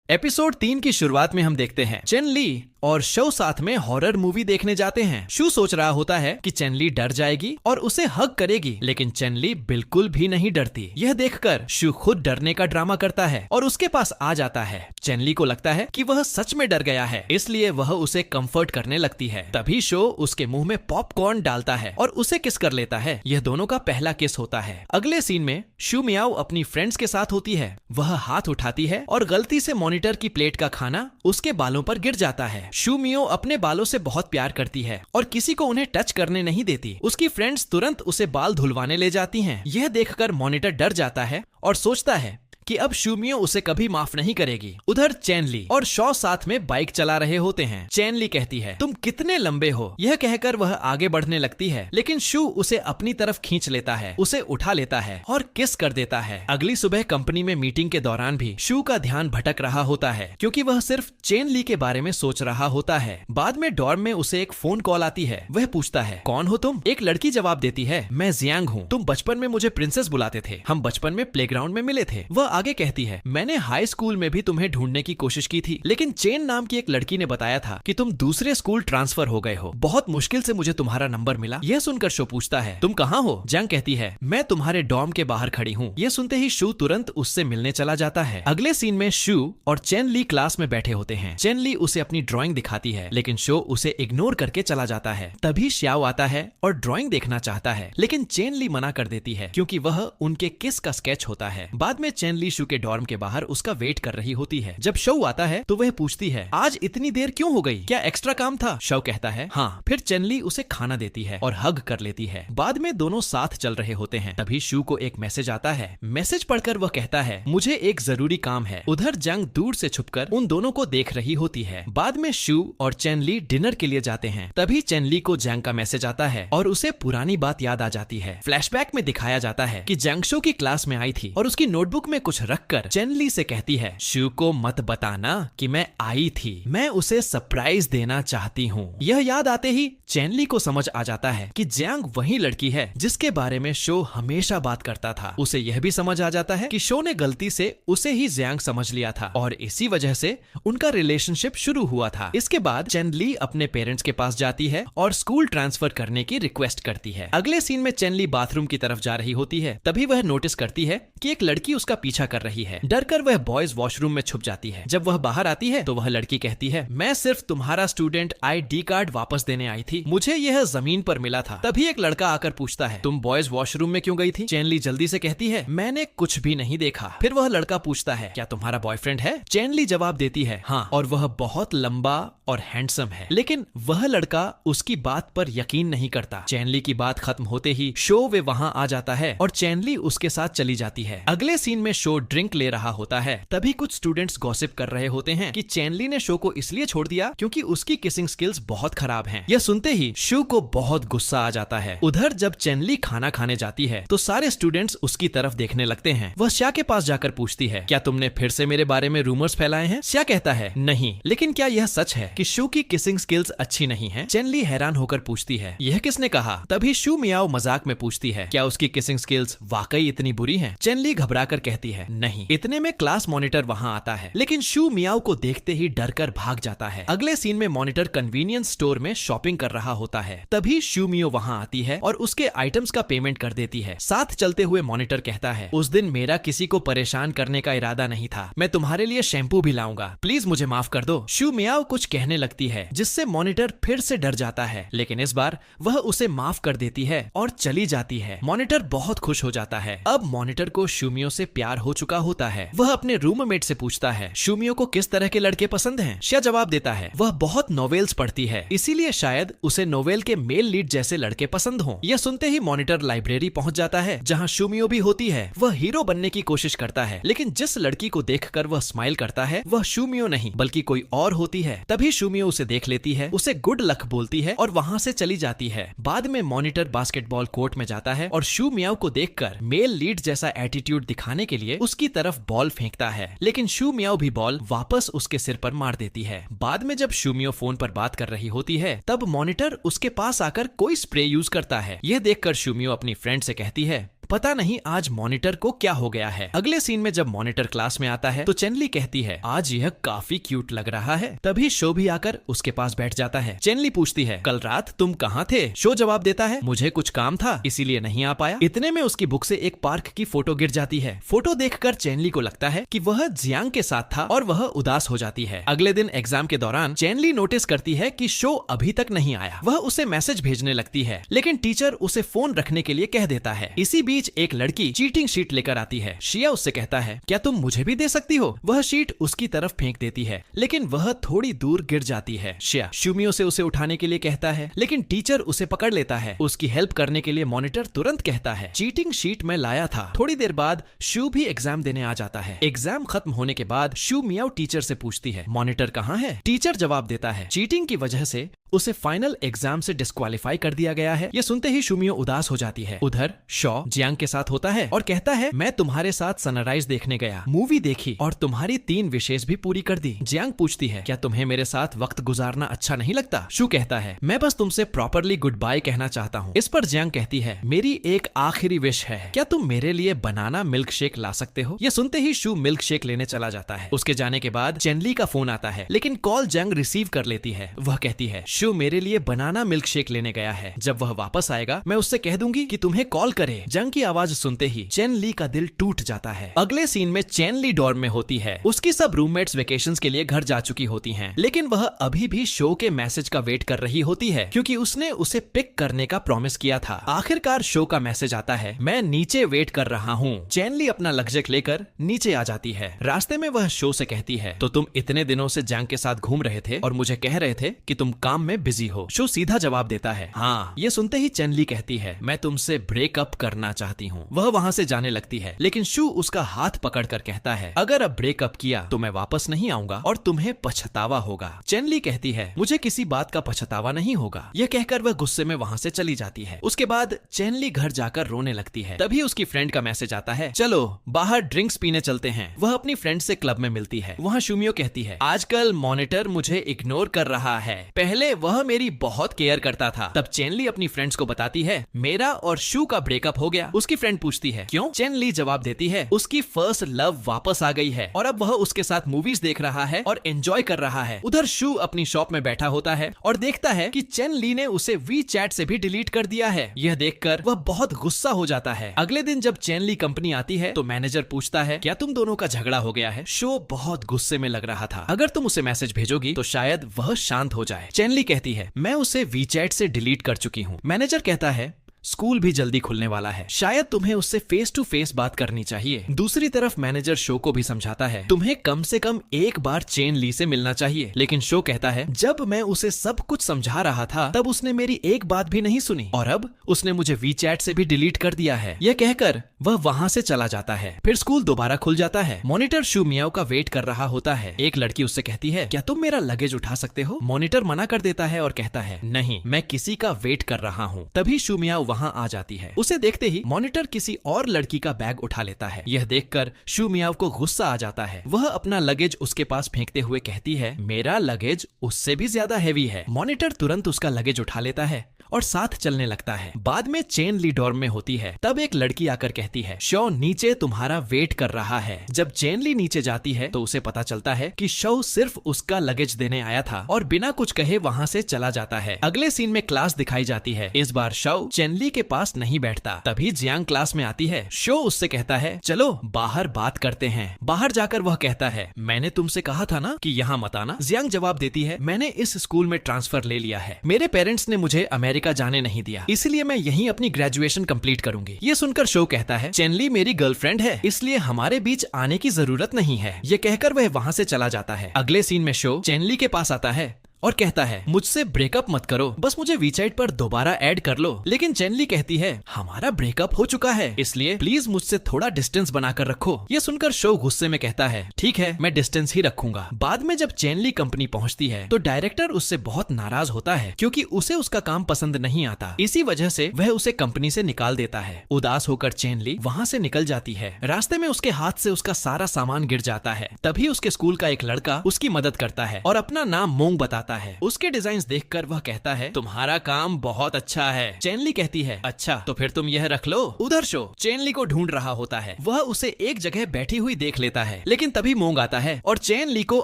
Episode 3 की शुरुआत में हम देखते हैं चेन ली और शो साथ में हॉरर मूवी देखने जाते हैं। शू सोच रहा होता है कि चेन ली डर जाएगी और उसे हग करेगी, लेकिन चेन ली बिल्कुल भी नहीं डरती। यह देखकर शू खुद डरने का ड्रामा करता है और उसके पास आ जाता है। चेन ली को लगता है कि वह सच में डर गया है, इसलिए वह उसे कंफर्ट करने लगती है। तभी शो उसके मुंह में पॉपकॉर्न डालता है और उसे किस कर लेता है। यह दोनों का पहला किस होता है। अगले सीन में शू मियाओ अपनी फ्रेंड्स के साथ होती है। वह हाथ उठाती है और गलती से मॉनिटर की प्लेट का खाना उसके बालों पर गिर जाता है। शू मियो अपने बालों से बहुत प्यार करती है और किसी को उन्हें टच करने नहीं देती। उसकी फ्रेंड्स तुरंत उसे बाल धुलवाने ले जाती हैं। यह देखकर मॉनिटर डर जाता है और सोचता है कि अब शू मियो उसे कभी माफ नहीं करेगी। उधर चेन ली और शॉ साथ में बाइक चला रहे होते हैं। चेन ली कहती है, तुम कितने लंबे हो। यह कहकर वह आगे बढ़ने लगती है, लेकिन शू उसे अपनी तरफ खींच लेता है, उसे उठा लेता है और किस कर देता है। अगली सुबह कंपनी में मीटिंग के दौरान भी शू का ध्यान भटक रहा होता है, क्योंकि वह सिर्फ चेन ली के बारे में सोच रहा होता है। बाद में डॉर्म में उसे एक फोन कॉल आती है। वह पूछता है, कौन हो तुम। एक लड़की जवाब देती है, मैं जियांग हूँ। तुम बचपन में मुझे प्रिंसेस बुलाते थे। हम बचपन में प्लेग्राउंड में मिले थे। वह आगे कहती है, मैंने हाई स्कूल में भी तुम्हें ढूंढने की कोशिश की थी, लेकिन चेन नाम की एक लड़की ने बताया था कि तुम दूसरे स्कूल ट्रांसफर हो गए हो। बहुत मुश्किल से मुझे तुम्हारा नंबर मिला। यह सुनकर शो पूछता है, तुम कहाँ हो। जंग कहती है, मैं तुम्हारे डॉर्म के बाहर खड़ी हूँ। यह सुनते ही शू तुरंत उससे मिलने चला जाता है। अगले सीन में शू और चेन ली क्लास में बैठे होते हैं। चेन ली उसे अपनी ड्राइंग दिखाती है, लेकिन शो उसे इग्नोर करके चला जाता है। तभी श्याओ आता है और ड्राइंग देखना चाहता है, लेकिन चेन ली मना कर देती है, क्योंकि वह उनके किस का स्केच होता है। बाद में चेन ली शू के डॉर्म के बाहर उसका वेट कर रही होती है। जब शो आता है तो वह पूछती है, आज इतनी देर क्यों हो गई, क्या एक्स्ट्रा काम था। शो कहता है, हाँ। फिर चेन ली उसे खाना देती है और हग कर लेती है। बाद में दोनों साथ चल रहे होते हैं। तभी शू को एक मैसेज आता है। मैसेज पढ़कर वह कहता है, मुझे एक जरूरी काम है। उधर जंग दूर से छुपकर उन दोनों को देख रही होती है। बाद में शू और चेन ली डिनर के लिए जाते हैं। तभी चेन ली को जंग का मैसेज आता है और उसे पुरानी बात याद आ जाती है। फ्लैशबैक में दिखाया जाता है कि जंग शो की क्लास में आई थी और उसकी नोटबुक में कुछ रखकर चेन ली से कहती है, शू को मत बताना कि मैं आई थी, मैं उसे सरप्राइज देना चाहती हूँ। यह याद आते ही चेन ली को समझ आ जाता है कि जैंग वही लड़की है जिसके बारे में शो हमेशा बात करता था। उसे यह भी समझ आ जाता है कि शो ने गलती से उसे ही जैंग समझ लिया था और इसी वजह से उनका रिलेशनशिप शुरू हुआ था। इसके बाद चेन ली अपने पेरेंट्स के पास जाती है और स्कूल ट्रांसफर करने की रिक्वेस्ट करती है। अगले सीन में चेन ली बाथरूम की तरफ जा रही होती है। तभी वह नोटिस करती है कि एक लड़की उसका पीछा कर रही है। डरकर वह बॉयज वॉशरूम में छुप जाती है। जब वह बाहर आती है तो वह लड़की कहती है, मैं सिर्फ तुम्हारा स्टूडेंट ID कार्ड वापस देने आई थी, मुझे यह जमीन पर मिला था। तभी एक लड़का आकर पूछता है, तुम बॉयज वॉशरूम में क्यों गई थी। चेन ली जल्दी से कहती है, मैंने कुछ भी नहीं देखा। फिर वह लड़का पूछता है, क्या तुम्हारा बॉयफ्रेंड है। चेन ली जवाब देती है, हाँ, और वह बहुत लंबा और हैंडसम है। लेकिन वह लड़का उसकी बात पर यकीन नहीं करता। चेन ली की बात खत्म होते ही शो वे वहां आ जाता है और चेन ली उसके साथ चली जाती है। अगले सीन में शो ड्रिंक ले रहा होता है। तभी कुछ स्टूडेंट्स गॉसिप कर रहे होते हैं कि चेन ली ने शो को इसलिए छोड़ दिया क्योंकि उसकी किसिंग स्किल्स बहुत खराब हैं। यह सुनते ही शो को बहुत गुस्सा आ जाता है। उधर जब चेन ली खाना खाने जाती है तो सारे स्टूडेंट्स उसकी तरफ देखने लगते हैं। वह श्या के पास जाकर पूछती है, क्या तुमने फिर से मेरे बारे में रूमर्स फैलाए हैं। श्या कहता है, नहीं, लेकिन क्या यह सच है कि शू की किसिंग स्किल्स अच्छी नहीं है। चेन ली हैरान होकर पूछती है, यह किसने कहा। तभी शू मियाओ मजाक में पूछती है, क्या उसकी किसिंग स्किल्स वाकई इतनी बुरी हैं। चेन ली घबराकर कहती है, नहीं। इतने में क्लास मॉनिटर वहां आता है, लेकिन शू मियाओ को देखते ही डरकर भाग जाता है। अगले सीन में मॉनिटर कन्वीनियंस स्टोर में शॉपिंग कर रहा होता है। तभी शू मियो वहां आती है और उसके आइटम्स का पेमेंट कर देती है। साथ चलते हुए मॉनिटर कहता है, उस दिन मेरा किसी को परेशान करने का इरादा नहीं था, मैं तुम्हारे लिए शैम्पू भी लाऊंगा, प्लीज मुझे माफ कर दो। शू मियाओ कुछ कहने लगती है जिससे मॉनिटर फिर से डर जाता है, लेकिन इस बार वह उसे माफ कर देती है और चली जाती है। मॉनिटर बहुत खुश हो जाता है। अब मॉनिटर को शूमियो से प्यार हो चुका होता है। वह अपने रूममेट से पूछता है, शूमियो को किस तरह के लड़के पसंद हैं। श्या जवाब देता है, वह बहुत नॉवेल्स पढ़ती है, इसीलिए शायद उसे नोवेल के मेल लीड जैसे लड़के पसंद हों। यह सुनते ही मॉनिटर लाइब्रेरी पहुंच जाता है जहां शूमियो भी होती है। वह हीरो बनने की कोशिश करता है, लेकिन जिस लड़की को देखकर वह स्माइल करता है वह शूमियो नहीं बल्कि कोई और होती है। तभी शूमियो उसे देख लेती है, उसे गुड लक बोलती है और वहां से चली जाती है। बाद में मॉनिटर बास्केटबॉल कोर्ट में जाता है और शू मियाओ को देखकर मेल लीड जैसा एटीट्यूड दिखाने के लिए उसकी तरफ बॉल फेंकता है, लेकिन शू मियाओ भी बॉल वापस उसके सिर पर मार देती है। बाद में जब शू मियाओ फोन पर बात कर रही होती है तब मॉनिटर उसके पास आकर कोई स्प्रे यूज करता है। यह देखकर शू मियाओ अपनी फ्रेंड से कहती है, पता नहीं आज मॉनिटर को क्या हो गया है। अगले सीन में जब मॉनिटर क्लास में आता है तो चेनली कहती है आज यह काफी क्यूट लग रहा है। तभी शो भी आकर उसके पास बैठ जाता है। चेनली पूछती है कल रात तुम कहाँ थे? शो जवाब देता है मुझे कुछ काम था इसीलिए नहीं आ पाया। इतने में उसकी बुक से एक पार्क की फोटो गिर जाती है। फोटो देखकर चेनली को लगता है कि वह जियांग के साथ था और वह उदास हो जाती है। अगले दिन एग्जाम के दौरान चेनली नोटिस करती है कि शो अभी तक नहीं आया। वह उसे मैसेज भेजने लगती है लेकिन टीचर उसे फोन रखने के लिए कह देता है। इसी बीच एक लड़की चीटिंग शीट लेकर आती है। शिया उससे कहता है क्या तुम मुझे भी दे सकती हो? वह शीट उसकी तरफ फेंक देती है लेकिन वह थोड़ी दूर गिर जाती है। शिया शुमियो से उसे उठाने के लिए कहता है लेकिन टीचर उसे पकड़ लेता है। उसकी हेल्प करने के लिए मॉनिटर तुरंत कहता है चीटिंग शीट मैं लाया था। थोड़ी देर बाद शू भी एग्जाम देने आ जाता है। एग्जाम खत्म होने के बाद शू मियाओ टीचर से पूछती है मॉनिटर कहाँ है? टीचर जवाब देता है चीटिंग की वजह से उसे फाइनल एग्जाम से डिस्क्वालीफाई कर दिया गया है। ये सुनते ही शुमियो उदास हो जाती है। उधर शॉ जियांग के साथ होता है और कहता है मैं तुम्हारे साथ सनराइज देखने गया, मूवी देखी और तुम्हारी 3 विशेष भी पूरी कर दी। जियांग पूछती है क्या तुम्हें मेरे साथ वक्त गुजारना अच्छा नहीं लगता? शू कहता है मैं बस तुमसे प्रॉपरली गुड बाय कहना चाहता हूँ। इस पर जियांग कहती है मेरी एक आखिरी विश है, क्या तुम मेरे लिए बनाना मिल्क शेक ला सकते हो? ये सुनते ही शू मिल्क शेक लेने चला जाता है। उसके जाने के बाद चेनली का फोन आता है लेकिन कॉल जियांग रिसीव कर लेती है। वह कहती है शू मेरे लिए बनाना मिल्क शेक लेने गया है, जब वह वापस आएगा मैं उससे कह दूंगी कि तुम्हें कॉल करे। जंग की आवाज सुनते ही चेन ली का दिल टूट जाता है। अगले सीन में चेन ली डॉर्म में होती है। उसकी सब रूममेट्स वेकेशंस के लिए घर जा चुकी होती हैं, लेकिन वह अभी भी शो के मैसेज का वेट कर रही होती है क्योंकि उसने उसे पिक करने का प्रॉमिस किया था। आखिरकार शो का मैसेज आता है मैं नीचे वेट कर रहा हूँ। चेन ली अपना लगेज लेकर नीचे आ जाती है। रास्ते में वह शो से कहती है तो तुम इतने दिनों से जंग के साथ घूम रहे थे और मुझे कह रहे थे कि तुम काम में बिजी हो। शो सीधा जवाब देता है हाँ। ये सुनते ही चेन ली कहती है मैं तुमसे ब्रेकअप करना चाहती हूँ। वह वहाँ से जाने लगती है लेकिन शू उसका हाथ पकड़कर कहता है अगर अब ब्रेकअप किया तो मैं वापस नहीं आऊंगा और तुम्हें पछतावा होगा। चेन ली कहती है मुझे किसी बात का पछतावा नहीं होगा। यह कहकर वह गुस्से में वहाँ से चली जाती है। उसके बाद चेन ली घर जाकर रोने लगती है। तभी उसकी फ्रेंड का मैसेज आता है चलो बाहर ड्रिंक्स पीने चलते हैं। वह अपनी फ्रेंड से क्लब में मिलती है। वहाँ शुमियो कहती है आजकल मॉनिटर मुझे इग्नोर कर रहा है, पहले वह मेरी बहुत केयर करता था। तब चेन ली अपनी फ्रेंड्स को बताती है मेरा और शू का ब्रेकअप हो गया। उसकी फ्रेंड पूछती है क्यों? चेन ली जवाब देती है उसकी फर्स्ट लव वापस आ गई है और अब वह उसके साथ मूवीज देख रहा है और एंजॉय कर रहा है। उधर शू अपनी शॉप में बैठा होता है और देखता है कि चेन ली ने उसे वी चैट से भी डिलीट कर दिया है। यह देखकर वह बहुत गुस्सा हो जाता है। अगले दिन जब चेन ली कंपनी आती है तो मैनेजर पूछता है क्या तुम दोनों का झगड़ा हो गया है? शो बहुत गुस्से में लग रहा था। अगर तुम उसे मैसेज भेजोगी तो शायद वह शांत हो जाए। चेन ली कहती है मैं उसे वी चैट से डिलीट कर चुकी हूँ। मैनेजर कहता है स्कूल भी जल्दी खुलने वाला है, शायद तुम्हें उससे फेस टू फेस बात करनी चाहिए। दूसरी तरफ मैनेजर शो को भी समझाता है तुम्हें कम से कम एक बार चेन ली से मिलना चाहिए, लेकिन शो कहता है जब मैं उसे सब कुछ समझा रहा था तब उसने मेरी एक बात भी नहीं सुनी और अब उसने मुझे वी चैट से भी डिलीट कर दिया है। यह कहकर वह वहाँ से चला जाता है। फिर स्कूल दोबारा खुल जाता है। मॉनिटर शू मियाओ का वेट कर रहा होता है। एक लड़की उससे कहती है क्या तुम मेरा लगेज उठा सकते हो? मॉनिटर मना कर देता है और कहता है नहीं, मैं किसी का वेट कर रहा हूँ। तभी शू मियाओ वहाँ आ जाती है। उसे देखते ही मॉनिटर किसी और लड़की का बैग उठा लेता है। यह देखकर शू मियाओ को गुस्सा आ जाता है। वह अपना लगेज उसके पास फेंकते हुए कहती है मेरा लगेज उससे भी ज्यादा हैवी है। मॉनिटर तुरंत उसका लगेज उठा लेता है और साथ चलने लगता है। बाद में चेन ली डॉर्म में होती है। तब एक लड़की आकर कहती है शो नीचे तुम्हारा वेट कर रहा है। जब चेन ली नीचे जाती है तो उसे पता चलता है कि शो सिर्फ उसका लगेज देने आया था और बिना कुछ कहे वहाँ से चला जाता है। अगले सीन में क्लास दिखाई जाती है। इस बार शो चेन ली के पास नहीं बैठता। तभी जियांग क्लास में आती है। शो उससे कहता है चलो बाहर बात करते हैं। बाहर जाकर वह कहता है मैंने तुमसे कहा था ना कि यहाँ मत आना। जियांग जवाब देती है मैंने इस स्कूल में ट्रांसफर ले लिया है। मेरे पेरेंट्स ने मुझे अमेरिका जाने नहीं दिया, इसलिए मैं यहीं अपनी ग्रेजुएशन कंप्लीट करूंगी। ये सुनकर शो कहता है चेन ली मेरी गर्लफ्रेंड है, इसलिए हमारे बीच आने की जरूरत नहीं है। ये कहकर वह वहाँ से चला जाता है। अगले सीन में शो चेन ली के पास आता है और कहता है मुझसे ब्रेकअप मत करो, बस मुझे वीचैट पर दोबारा ऐड कर लो। लेकिन चेन ली कहती है हमारा ब्रेकअप हो चुका है, इसलिए प्लीज मुझसे थोड़ा डिस्टेंस बनाकर रखो। ये सुनकर शो गुस्से में कहता है ठीक है, मैं डिस्टेंस ही रखूंगा। बाद में जब चेन ली कंपनी पहुंचती है तो डायरेक्टर उससे बहुत नाराज होता है क्योंकि उसे उसका काम पसंद नहीं आता। इसी वजह से वह उसे कंपनी से निकाल देता है। उदास होकर चेन ली वहाँ से निकल जाती है। रास्ते में उसके हाथ से उसका सारा सामान गिर जाता है। तभी उसके स्कूल का एक लड़का उसकी मदद करता है और अपना नाम मोंग बताता आता है। उसके डिजाइन्स देखकर वह कहता है तुम्हारा काम बहुत अच्छा है। चेनली कहती है अच्छा तो फिर तुम यह रख लो। उधर शो चेनली को ढूंढ रहा होता है। वह उसे एक जगह बैठी हुई देख लेता है, लेकिन तभी मोंग आता है और चेनली को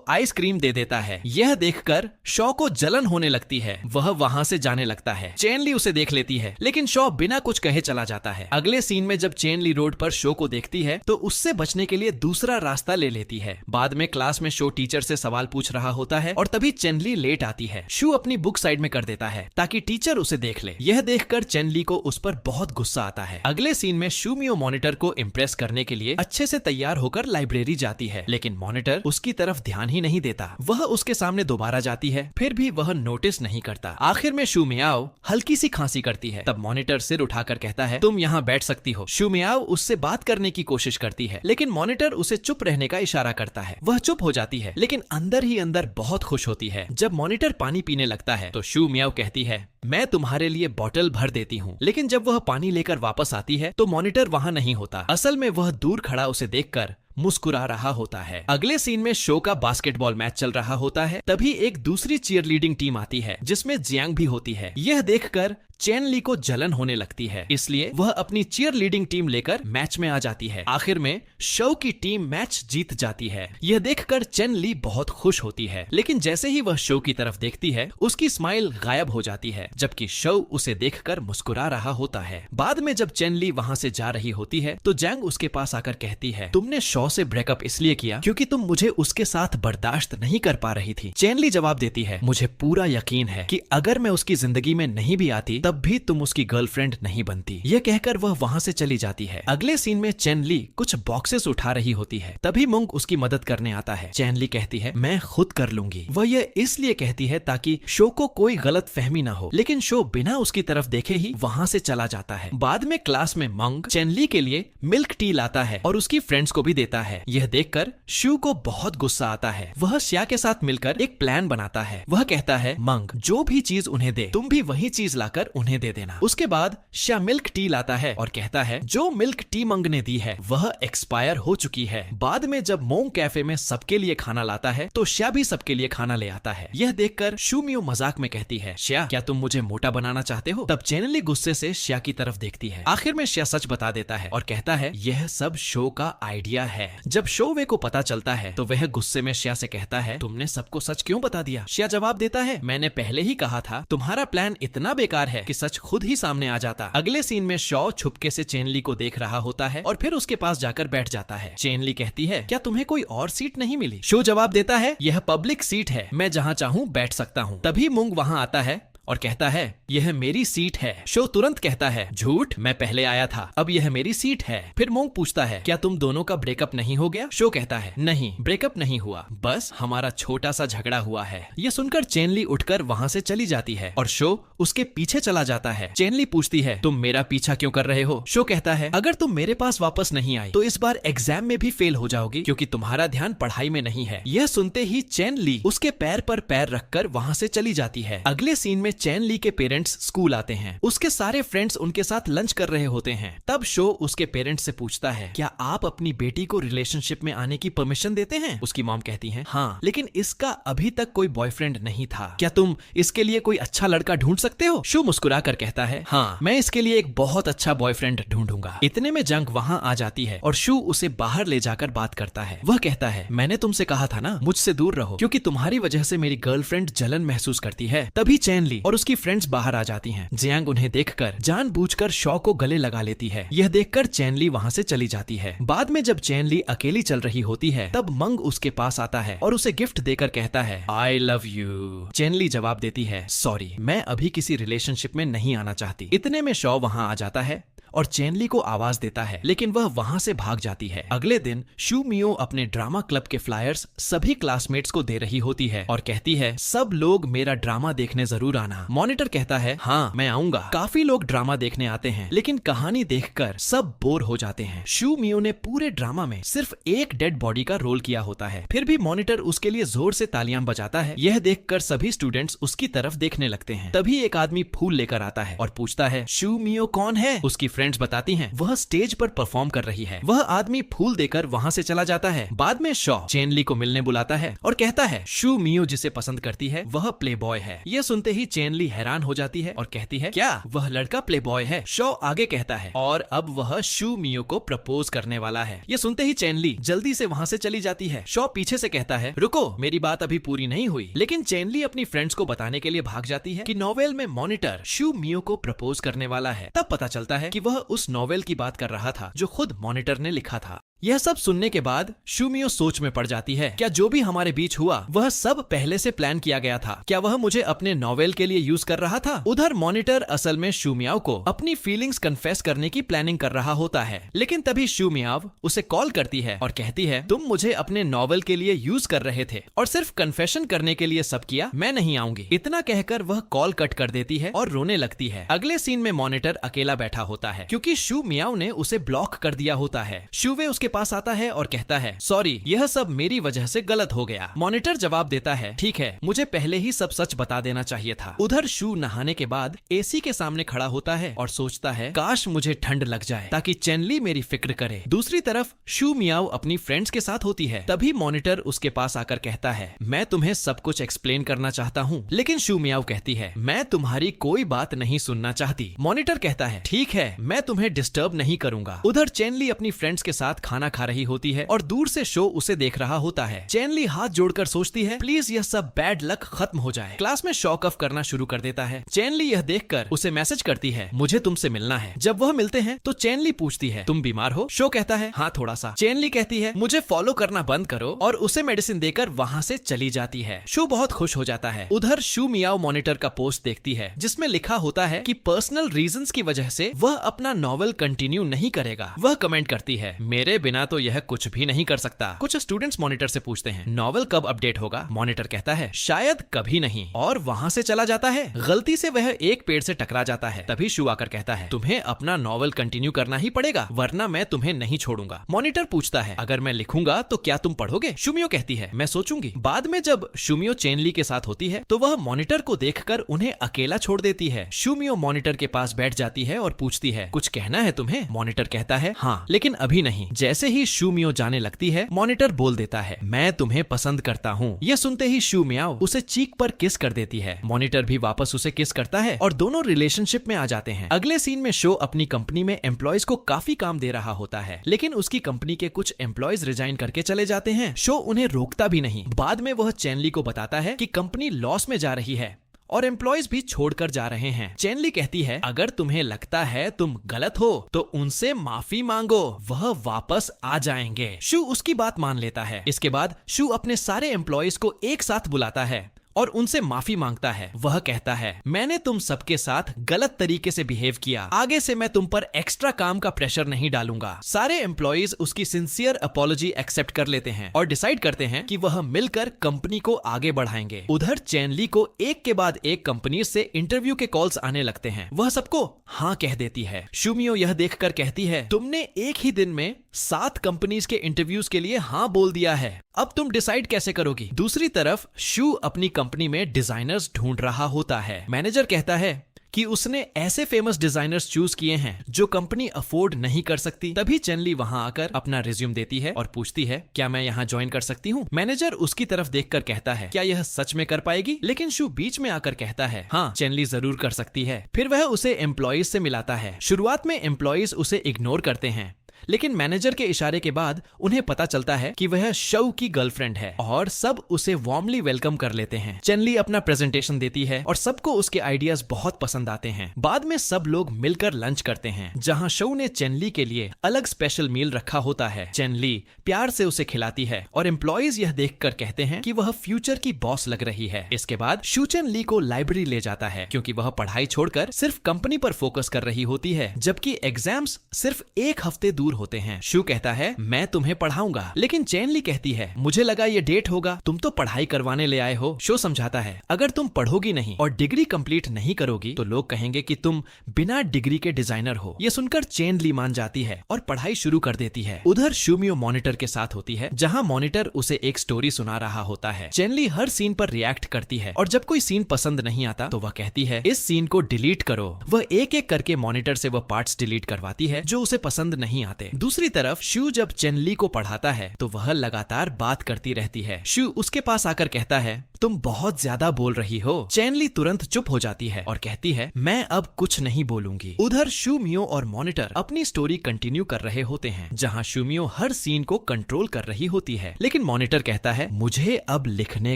आइसक्रीम दे देता है। यह देखकर शो को जलन होने लगती है। वह वहाँ से जाने लगता है। चेनली उसे देख लेती है, लेकिन शो बिना कुछ कहे चला जाता है। अगले सीन में जब चेनली रोड पर शो को देखती है तो उससे बचने के लिए दूसरा रास्ता ले लेती है। बाद में क्लास में शो टीचर से सवाल पूछ रहा होता है और तभी चेनली लेट आती है। शू अपनी बुक साइड में कर देता है ताकि टीचर उसे देख ले। यह देखकर चेनली को उस पर बहुत गुस्सा आता है। अगले सीन में शू मियो मॉनिटर को इम्प्रेस करने के लिए अच्छे से तैयार होकर लाइब्रेरी जाती है, लेकिन मॉनिटर उसकी तरफ ध्यान ही नहीं देता। वह उसके सामने दोबारा जाती है, फिर भी वह नोटिस नहीं करता। आखिर में शू मियाओ हल्की सी खांसी करती है। तब मॉनिटर सिर उठाकर कहता है तुम यहाँ बैठ सकती हो। शू मियाओ उससे बात करने की कोशिश करती है, लेकिन मॉनिटर उसे चुप रहने का इशारा करता है। वह चुप हो जाती है, लेकिन अंदर ही अंदर बहुत खुश होती है। जब मॉनिटर पानी पीने लगता है तो शू मियाओ कहती है मैं तुम्हारे लिए बोतल भर देती हूँ। लेकिन जब वह पानी लेकर वापस आती है तो मॉनिटर वहाँ नहीं होता। असल में वह दूर खड़ा उसे देखकर मुस्कुरा रहा होता है। अगले सीन में शो का बास्केटबॉल मैच चल रहा होता है। तभी एक दूसरी चीयरलीडिंग टीम आती है जिसमें जियांग भी होती है। यह देखकर चेनली को जलन होने लगती है, इसलिए वह अपनी चीयरलीडिंग टीम लेकर मैच में आ जाती है। आखिर में शो की टीम मैच जीत जाती है। यह देखकर चेनली बहुत खुश होती है, लेकिन जैसे ही वह शो की तरफ देखती है उसकी स्माइल गायब हो जाती है, जबकि शो उसे देखकर मुस्कुरा रहा होता है। बाद में जब चेनली वहाँ से जा रही होती है तो जैंग उसके पास आकर कहती है तुमने शो से ब्रेकअप इसलिए किया क्योंकि तुम मुझे उसके साथ बर्दाश्त नहीं कर पा रही थी। चेनली जवाब देती है मुझे पूरा यकीन है कि अगर मैं उसकी जिंदगी में नहीं भी आती तब भी तुम उसकी गर्लफ्रेंड नहीं बनती। यह कहकर वह वहाँ से चली जाती है। अगले सीन में चेनली कुछ बॉक्सेस उठा रही होती है। तभी मुंग उसकी मदद करने आता है। चेनली कहती है मैं खुद कर लूंगी। वह यह इसलिए कहती है ताकि शो को कोई गलत फहमी ना हो, लेकिन शो बिना उसकी तरफ देखे ही वहाँ से चला जाता है। बाद में क्लास में मंग चेनली के लिए मिल्क टी लाता है और उसकी फ्रेंड्स को भी देता है। यह देखकर शू को बहुत गुस्सा आता है। वह श्या के साथ मिलकर एक प्लान बनाता है। वह कहता है मंग जो भी चीज उन्हें दे तुम भी वही चीज लाकर उन्हें दे देना। उसके बाद श्या मिल्क टी लाता है और कहता है जो मिल्क टी मंग ने दी है वह एक्सपायर हो चुकी है। बाद में जब मोंग कैफे में सबके लिए खाना लाता है तो श्या भी सबके लिए खाना ले आता है। यह देखकर शू मियो मजाक में कहती है श्या क्या तुम मुझे मोटा बनाना चाहते हो? तब चेनली गुस्से से श्या की तरफ देखती है। आखिर में श्या सच बता देता है और कहता है यह सब शो का आइडिया है। जब शो वे को पता चलता है तो वह गुस्से में श्या से कहता है तुमने सबको सच क्यों बता दिया? श्या जवाब देता है मैंने पहले ही कहा था तुम्हारा प्लान इतना बेकार है कि सच खुद ही सामने आ जाता। अगले सीन में शो छुपके से चेनली को देख रहा होता है और फिर उसके पास जाकर बैठ जाता है। चेनली कहती है क्या तुम्हें कोई और सीट नहीं मिली? शो जवाब देता है यह पब्लिक सीट है, मैं जहाँ चाहूँ बैठ सकता हूँ। तभी मुंग वहाँ आता है और कहता है यह मेरी सीट है। शो तुरंत कहता है झूठ, मैं पहले आया था, अब यह मेरी सीट है। फिर मोंग पूछता है क्या तुम दोनों का ब्रेकअप नहीं हो गया? शो कहता है नहीं, ब्रेकअप नहीं हुआ, बस हमारा छोटा सा झगड़ा हुआ है। यह सुनकर चेनली उठकर वहाँ से चली जाती है और शो उसके पीछे चला जाता है। चेनली पूछती है तुम मेरा पीछा क्यों कर रहे हो? शो कहता है अगर तुम मेरे पास वापस नहीं आई तो इस बार एग्जाम में भी फेल हो जाओगी क्योंकि तुम्हारा ध्यान पढ़ाई में नहीं है। यह सुनते ही चेनली उसके पैर पर पैर रखकर वहाँ से चली जाती है। अगले सीन में चेनली के पेरेंट्स स्कूल आते हैं। उसके सारे फ्रेंड्स उनके साथ लंच कर रहे होते हैं। तब शो उसके पेरेंट्स से पूछता है क्या आप अपनी बेटी को रिलेशनशिप में आने की परमिशन देते हैं? उसकी मॉम कहती है हाँ, लेकिन इसका अभी तक कोई बॉयफ्रेंड नहीं था, क्या तुम इसके लिए कोई अच्छा लड़का ढूंढ सकते हो? शो मुस्कुरा कर कहता है हाँ, मैं इसके लिए एक बहुत अच्छा बॉयफ्रेंड ढूंढूंगा। इतने में जंग वहाँ आ जाती है और शू उसे बाहर ले जाकर बात करता है। वह कहता है मैंने तुमसे कहा था ना मुझसे दूर रहो क्योंकि तुम्हारी वजह से मेरी गर्लफ्रेंड जलन महसूस करती है। तभी चेनली और उसकी फ्रेंड्स बाहर आ जाती हैं। जियांग उन्हें देखकर जानबूझकर शो को गले लगा लेती है। यह देखकर चेनली वहाँ से चली जाती है। बाद में जब चेनली अकेली चल रही होती है तब मंग उसके पास आता है और उसे गिफ्ट देकर कहता है आई लव यू। चेनली जवाब देती है सॉरी, मैं अभी किसी रिलेशनशिप में नहीं आना चाहती। इतने में शो वहाँ आ जाता है और चेनली को आवाज देता है, लेकिन वह वहां से भाग जाती है। अगले दिन शू मियो अपने ड्रामा क्लब के फ्लायर्स सभी क्लासमेट्स को दे रही होती है और कहती है सब लोग मेरा ड्रामा देखने जरूर आना। मॉनिटर कहता है हाँ मैं आऊंगा। काफी लोग ड्रामा देखने आते हैं, लेकिन कहानी देखकर सब बोर हो जाते हैं। शू मियो ने पूरे ड्रामा में सिर्फ एक डेड बॉडी का रोल किया होता है, फिर भी मॉनिटर उसके लिए जोर से तालियां बजाता है। यह देखकर सभी स्टूडेंट्स उसकी तरफ देखने लगते हैं। तभी एक आदमी फूल लेकर आता है और पूछता है शू मियो कौन है? उसकी फ्रेंड फ्रेंड्स बताती हैं वह स्टेज पर परफॉर्म कर रही है। वह आदमी फूल देकर वहाँ से चला जाता है। बाद में शॉ चेन ली को मिलने बुलाता है और कहता है शू मियो जिसे पसंद करती है वह प्ले बॉय है। यह सुनते ही चेन ली हैरान हो जाती है और कहती है क्या वह लड़का प्ले बॉय है? शॉ आगे कहता है और अब वह शू मियो को प्रपोज करने वाला है। यह सुनते ही चेन ली जल्दी से वहाँ से चली जाती है। शॉ पीछे से कहता है रुको, मेरी बात अभी पूरी नहीं हुई। लेकिन चेन ली अपनी फ्रेंड्स को बताने के लिए भाग जाती है कि नोवेल में मॉनिटर शू मियो को प्रपोज करने वाला है। तब पता चलता है कि वह उस नोवेल की बात कर रहा था जो खुद मॉनिटर ने लिखा था। यह सब सुनने के बाद शू मियो सोच में पड़ जाती है, क्या जो भी हमारे बीच हुआ वह सब पहले से प्लान किया गया था? क्या वह मुझे अपने नोवेल के लिए यूज कर रहा था? उधर मॉनिटर असल में शू मियाओ को अपनी फीलिंग्स कन्फेस करने की प्लानिंग कर रहा होता है। लेकिन तभी शू मियाओ उसे कॉल करती है और कहती है तुम मुझे अपने नोवेल के लिए यूज कर रहे थे और सिर्फ कन्फेशन करने के लिए सब किया, मैं नहीं आऊंगी। इतना कहकर वह कॉल कट कर देती है और रोने लगती है। अगले सीन में मॉनिटर अकेला बैठा होता है क्योंकि शू मियाओ ने उसे ब्लॉक कर दिया होता है। शूवे उसके पास आता है और कहता है सॉरी, यह सब मेरी वजह से गलत हो गया। मॉनिटर जवाब देता है ठीक है, मुझे पहले ही सब सच बता देना चाहिए था। उधर शू नहाने के बाद एसी के सामने खड़ा होता है और सोचता है काश मुझे ठंड लग जाए ताकि चेन ली मेरी फिक्र करे। दूसरी तरफ शू मियाओ अपनी फ्रेंड्स के साथ होती है। तभी मॉनिटर उसके पास आकर कहता है मैं तुम्हें सब कुछ एक्सप्लेन करना चाहता हूँ। लेकिन शू मियाओ कहती है मैं तुम्हारी कोई बात नहीं सुनना चाहती। मॉनिटर कहता है ठीक है, मैं तुम्हें डिस्टर्ब नहीं करूंगा। उधर चेन ली अपनी फ्रेंड्स के साथ खाना खा रही होती है और दूर से शो उसे देख रहा होता है। चेन ली हाथ जोड़कर सोचती है प्लीज यह सब बैड लक खत्म हो जाए। क्लास में शॉ कफ करना शुरू कर देता है। चेन ली यह देखकर उसे मैसेज करती है मुझे तुमसे मिलना है। जब वह मिलते हैं तो चेन ली पूछती है तुम बीमार हो? शो कहता है हाँ थोड़ा सा। चेन ली कहती है मुझे फॉलो करना बंद करो और उसे मेडिसिन देकर वहाँ से चली जाती है। शो बहुत खुश हो जाता है। उधर शू मियाओ मॉनिटर का पोस्ट देखती है जिसमें लिखा होता है कि पर्सनल रीजंस की वजह से वह अपना नॉवेल कंटिन्यू नहीं करेगा। वह कमेंट करती है मेरे बिना तो यह कुछ भी नहीं कर सकता। कुछ स्टूडेंट्स मॉनिटर से पूछते हैं नॉवेल कब अपडेट होगा? मॉनिटर कहता है शायद कभी नहीं और वहाँ से चला जाता है। गलती से वह एक पेड़ से टकरा जाता है। तभी शू आकर कहता है तुम्हें अपना नॉवेल कंटिन्यू करना ही पड़ेगा वरना मैं तुम्हें नहीं छोड़ूंगा। मॉनिटर पूछता है अगर मैं लिखूंगा तो क्या तुम पढ़ोगे? शूमियो कहती है मैं सोचूंगी। बाद में जब शूमियो चेन ली के साथ होती है तो वह मॉनिटर को देखकर उन्हें अकेला छोड़ देती है। शूमियो मॉनिटर के पास बैठ जाती है और पूछती है कुछ कहना है तुम्हें? मॉनिटर कहता है हाँ, लेकिन अभी नहीं। जैसे ही शूमियो जाने लगती है मॉनिटर बोल देता है मैं तुम्हें पसंद करता हूँ। यह सुनते ही शू मियाओ उसे चीक पर किस कर देती है। मॉनिटर भी वापस उसे किस करता है और दोनों रिलेशनशिप में आ जाते हैं। अगले सीन में शो अपनी कंपनी में एम्प्लॉयज को काफी काम दे रहा होता है लेकिन उसकी कंपनी के कुछ एम्प्लॉयज रिजाइन करके चले जाते हैं। शो उन्हें रोकता भी नहीं। बाद में वह चेन ली को बताता है कि कंपनी लॉस में जा रही है और एम्प्लॉयज भी छोड़कर जा रहे हैं। चेन ली कहती है अगर तुम्हें लगता है तुम गलत हो तो उनसे माफी मांगो, वह वापस आ जाएंगे। शू उसकी बात मान लेता है। इसके बाद शू अपने सारे एम्प्लॉयज को एक साथ बुलाता है और उनसे माफी मांगता है। वह कहता है मैंने तुम सबके साथ गलत तरीके से बिहेव किया, आगे से मैं तुम पर एक्स्ट्रा काम का प्रेशर नहीं डालूंगा। सारे एम्प्लॉयज उसकी सिंसियर अपॉलॉजी एक्सेप्ट कर लेते हैं और डिसाइड करते हैं कि वह मिलकर कंपनी को आगे बढ़ाएंगे। उधर चेन ली को एक के बाद एक कंपनी से इंटरव्यू के कॉल्स आने लगते हैं। वह सबको हाँ कह देती है। शूमियो यह देखकर कहती है तुमने एक ही दिन में 7 कंपनीज के इंटरव्यूज के लिए हाँ बोल दिया है, अब तुम डिसाइड कैसे करोगी? दूसरी तरफ शू अपनी कंपनी में डिजाइनर्स ढूंढ रहा होता है। मैनेजर कहता है कि उसने ऐसे फेमस डिजाइनर्स चूज किए हैं जो कंपनी अफोर्ड नहीं कर सकती। तभी चेन ली वहां आकर अपना रिज्यूम देती है और पूछती है क्या मैं यहाँ ज्वाइन कर सकती हूँ? मैनेजर उसकी तरफ देखकर कहता है क्या यह सच में कर पाएगी? लेकिन शू बीच में आकर कहता है हाँ, चेन ली जरूर कर सकती है। फिर वह उसे एम्प्लॉयज से मिलाता है। शुरुआत में एम्प्लॉयज उसे इग्नोर करते हैं लेकिन मैनेजर के इशारे के बाद उन्हें पता चलता है कि वह शव की गर्लफ्रेंड है और सब उसे वार्मली वेलकम कर लेते हैं। चेन ली अपना प्रेजेंटेशन देती है और सबको उसके आइडियाज बहुत पसंद आते हैं। बाद में सब लोग मिलकर लंच करते हैं जहां शव ने चेन ली के लिए अलग स्पेशल मील रखा होता है। चेन ली प्यार से उसे खिलाती है और एम्प्लॉयज यह देखकर कहते हैं कि वह फ्यूचर की बॉस लग रही है। इसके बाद शू चेन ली को लाइब्रेरी ले जाता है क्योंकि वह पढ़ाई छोड़कर सिर्फ कंपनी पर फोकस कर रही होती है जबकि एग्जाम्स सिर्फ एक हफ्ते दूर दूर होते हैं। शू कहता है मैं तुम्हें पढ़ाऊंगा, लेकिन चेन ली कहती है मुझे लगा ये डेट होगा, तुम तो पढ़ाई करवाने ले आए हो। शो समझाता है अगर तुम पढ़ोगी नहीं और डिग्री कंप्लीट नहीं करोगी तो लोग कहेंगे कि तुम बिना डिग्री के डिजाइनर हो। ये सुनकर चेन ली मान जाती है और पढ़ाई शुरू कर देती है। उधर शूमियो मॉनिटर के साथ होती है, जहाँ मॉनिटर उसे एक स्टोरी सुना रहा होता है। चेन ली हर सीन पर रिएक्ट करती है और जब कोई सीन पसंद नहीं आता तो वह कहती है इस सीन को डिलीट करो। वह एक एक करके मॉनिटर से वह पार्ट्स डिलीट करवाती है जो उसे पसंद नहीं आते। दूसरी तरफ शू जब चेन ली को पढ़ाता है तो वह लगातार बात करती रहती है। शू उसके पास आकर कहता है तुम बहुत ज्यादा बोल रही हो। चेन ली तुरंत चुप हो जाती है और कहती है मैं अब कुछ नहीं बोलूंगी। उधर शूमियो और मॉनिटर अपनी स्टोरी कंटिन्यू कर रहे होते हैं, जहां शूमियो हर सीन को कंट्रोल कर रही होती है, लेकिन मॉनिटर कहता है मुझे अब लिखने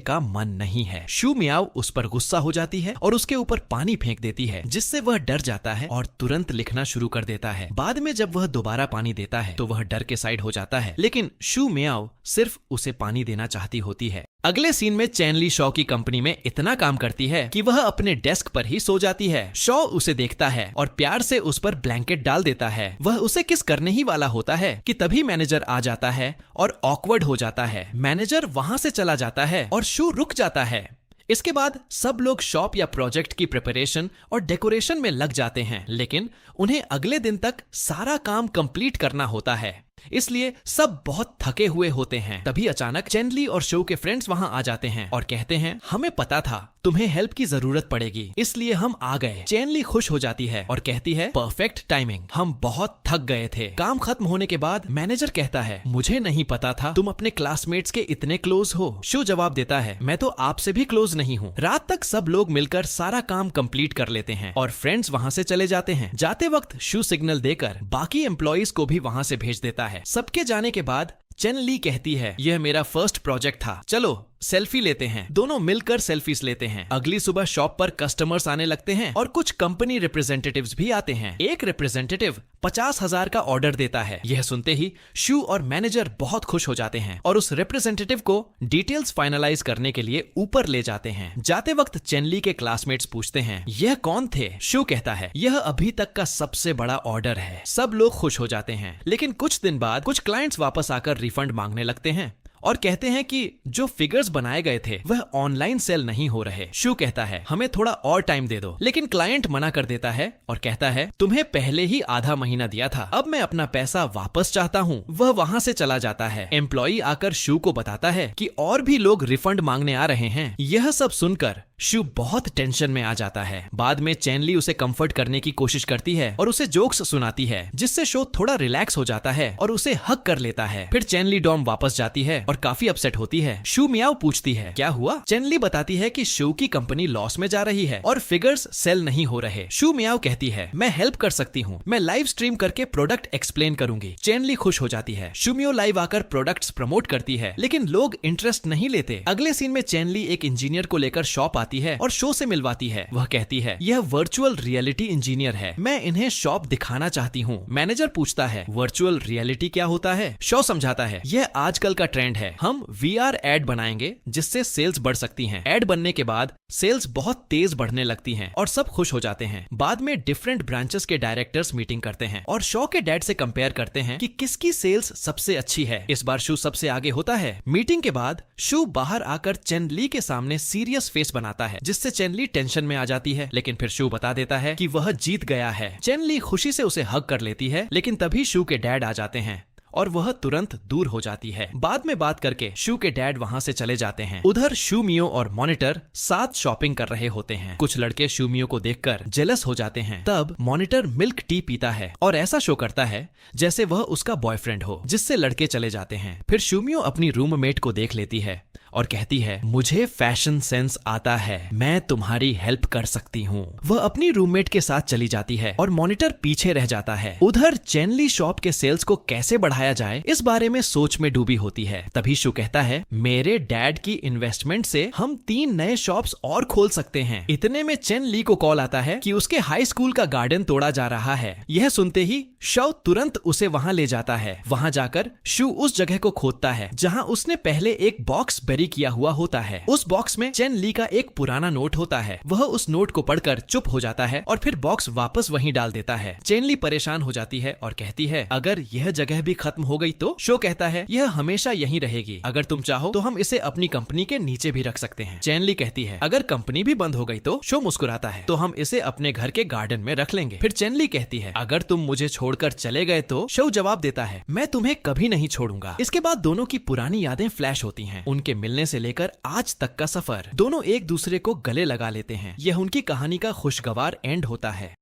का मन नहीं है। शूमियाओ उस पर गुस्सा हो जाती है और उसके ऊपर पानी फेंक देती है, जिससे वह डर जाता है और तुरंत लिखना शुरू कर देता है। बाद में जब वह दोबारा पानी देता है तो वह डर के साइड हो जाता है, लेकिन शूमियाओ सिर्फ उसे पानी देना चाहती होती है। अगले सीन में चेन ली शॉ की कंपनी में इतना काम करती है कि वह अपने डेस्क पर ही सो जाती है। शॉ उसे देखता है और प्यार से उस पर ब्लैंकेट डाल देता है। वह उसे किस करने ही वाला होता है कि तभी मैनेजर आ जाता है और ऑकवर्ड हो जाता है। मैनेजर वहां से चला जाता है और शू रुक जाता है। इसके बाद सब लोग शॉप या प्रोजेक्ट की प्रिपरेशन और डेकोरेशन में लग जाते हैं, लेकिन उन्हें अगले दिन तक सारा काम कंप्लीट करना होता है, इसलिए सब बहुत थके हुए होते हैं। तभी अचानक चेन ली और शो के फ्रेंड्स वहां आ जाते हैं और कहते हैं हमें पता था तुम्हें हेल्प की जरूरत पड़ेगी, इसलिए हम आ गए। चेन ली खुश हो जाती है और कहती है परफेक्ट टाइमिंग, हम बहुत थक गए थे। काम खत्म होने के बाद मैनेजर कहता है मुझे नहीं पता था तुम अपने क्लासमेट्स के इतने क्लोज हो। शो जवाब देता है मैं तो आपसे भी क्लोज नहीं हूँ। रात तक सब लोग मिलकर सारा काम कंप्लीट कर लेते हैं और फ्रेंड्स वहां से चले जाते हैं। जाते वक्त शू सिग्नल देकर बाकी एम्प्लॉइज को भी वहां से भेज देता है। सबके जाने के बाद चेन ली कहती है यह मेरा फर्स्ट प्रोजेक्ट था, चलो सेल्फी लेते हैं। दोनों मिलकर सेल्फीज लेते हैं। अगली सुबह शॉप पर कस्टमर्स आने लगते हैं और कुछ कंपनी रिप्रेजेंटेटिव्स भी आते हैं। एक रिप्रेजेंटेटिव 50,000 का ऑर्डर देता है। यह सुनते ही शू और मैनेजर बहुत खुश हो जाते हैं और उस रिप्रेजेंटेटिव को डिटेल्स फाइनलाइज करने के लिए ऊपर ले जाते हैं। जाते वक्त चेन ली के क्लासमेट्स पूछते हैं यह कौन थे? शू कहता है यह अभी तक का सबसे बड़ा ऑर्डर है। सब लोग खुश हो जाते हैं, लेकिन कुछ दिन बाद कुछ क्लाइंट्स वापस आकर रिफंड मांगने लगते हैं और कहते हैं कि जो फिगर्स बनाए गए थे वह ऑनलाइन सेल नहीं हो रहे। शू कहता है हमें थोड़ा और टाइम दे दो, लेकिन क्लाइंट मना कर देता है और कहता है तुम्हें पहले ही आधा महीना दिया था, अब मैं अपना पैसा वापस चाहता हूँ। वह वहां से चला जाता है। एम्प्लॉई आकर शू को बताता है कि और भी लोग रिफंड मांगने आ रहे हैं। यह सब सुनकर शू बहुत टेंशन में आ जाता है। बाद में चेन ली उसे कंफर्ट करने की कोशिश करती है और उसे जोक्स सुनाती है, जिससे शो थोड़ा रिलैक्स हो जाता है और उसे हग कर लेता है। फिर चेन ली डॉम वापस जाती है और काफी अपसेट होती है। शू मियाओ पूछती है क्या हुआ? चेन ली बताती है कि शू की कंपनी लॉस में जा रही है और फिगर्स सेल नहीं हो रहे। शू मियाओ कहती है मैं हेल्प कर सकती हूँ, मैं लाइव स्ट्रीम करके प्रोडक्ट एक्सप्लेन करूंगी। चेन ली खुश हो जाती है। शू मियाओ लाइव आकर प्रोडक्ट्स प्रमोट करती है, लेकिन लोग इंटरेस्ट नहीं लेते। अगले सीन में चेन ली एक इंजीनियर को लेकर शॉप आती है और शो से मिलवाती है। वह कहती है यह वर्चुअल रियलिटी इंजीनियर है, मैं इन्हें शॉप दिखाना चाहती हूँ। मैनेजर पूछता है वर्चुअल रियलिटी क्या होता है? शो समझाता है यह आजकल का ट्रेंड है, हम VR एड बनाएंगे जिससे सेल्स बढ़ सकती हैं। एड बनने के बाद सेल्स बहुत तेज बढ़ने लगती हैं और सब खुश हो जाते हैं। बाद में डिफरेंट ब्रांचेस के डायरेक्टर्स मीटिंग करते हैं और शो के डैड से कंपेयर करते हैं कि किसकी सेल्स सबसे अच्छी है। इस बार शू सबसे आगे होता है। मीटिंग के बाद शू बाहर आकर चेन ली के सामने सीरियस फेस बनाता है, जिससे चेन ली टेंशन में आ जाती है, लेकिन फिर शू बता देता है कि वह जीत गया है। चेन ली खुशी से उसे हग कर लेती है, लेकिन तभी शू के डैड आ जाते हैं और वह तुरंत दूर हो जाती है। बाद में बात करके शू के डैड वहां से चले जाते हैं। उधर शूमियो और मॉनिटर साथ शॉपिंग कर रहे होते हैं। कुछ लड़के शूमियो को देखकर जेलस हो जाते हैं। तब मॉनिटर मिल्क टी पीता है और ऐसा शो करता है जैसे वह उसका बॉयफ्रेंड हो, जिससे लड़के चले जाते हैं। फिर शूमियो अपनी रूममेट को देख लेती है और कहती है मुझे फैशन सेंस आता है, मैं तुम्हारी हेल्प कर सकती हूँ। वह अपनी रूममेट के साथ चली जाती है और मॉनिटर पीछे रह जाता है। उधर चेन ली शॉप के सेल्स को कैसे बढ़ाया जाए इस बारे में सोच में डूबी होती है। तभी शू कहता है मेरे डैड की इन्वेस्टमेंट से हम 3 नए शॉप्स और खोल सकते हैं। इतने में चेन ली को कॉल आता है कि उसके हाई स्कूल का गार्डन तोड़ा जा रहा है। यह सुनते ही शव तुरंत उसे वहां ले जाता है। वहां जाकर शू उस जगह को खोदता है जहां उसने पहले एक बॉक्स कैरी किया हुआ होता है। उस बॉक्स में चेन ली का एक पुराना नोट होता है। वह उस नोट को पढ़कर चुप हो जाता है और फिर बॉक्स वापस वहीं डाल देता है। चेन ली परेशान हो जाती है और कहती है, अगर यह जगह भी खत्म हो गई तो? शो कहता है, यह हमेशा यहीं रहेगी। अगर तुम चाहो तो हम इसे अपनी कंपनी के नीचे भी रख सकते हैं। चेन ली कहती है, अगर कंपनी भी बंद हो गई तो? शो मुस्कुराता है, तो हम इसे अपने घर के गार्डन में रख लेंगे। फिर चेन ली कहती है, अगर तुम मुझे छोड़कर चले गए तो? शो जवाब देता है, मैं तुम्हें कभी नहीं छोड़ूंगा। इसके बाद दोनों की पुरानी यादें फ्लैश होती हैं। उनके मिलने से लेकर आज तक का सफर। दोनों एक दूसरे को गले लगा लेते हैं। यह उनकी कहानी का खुशगवार एंड होता है।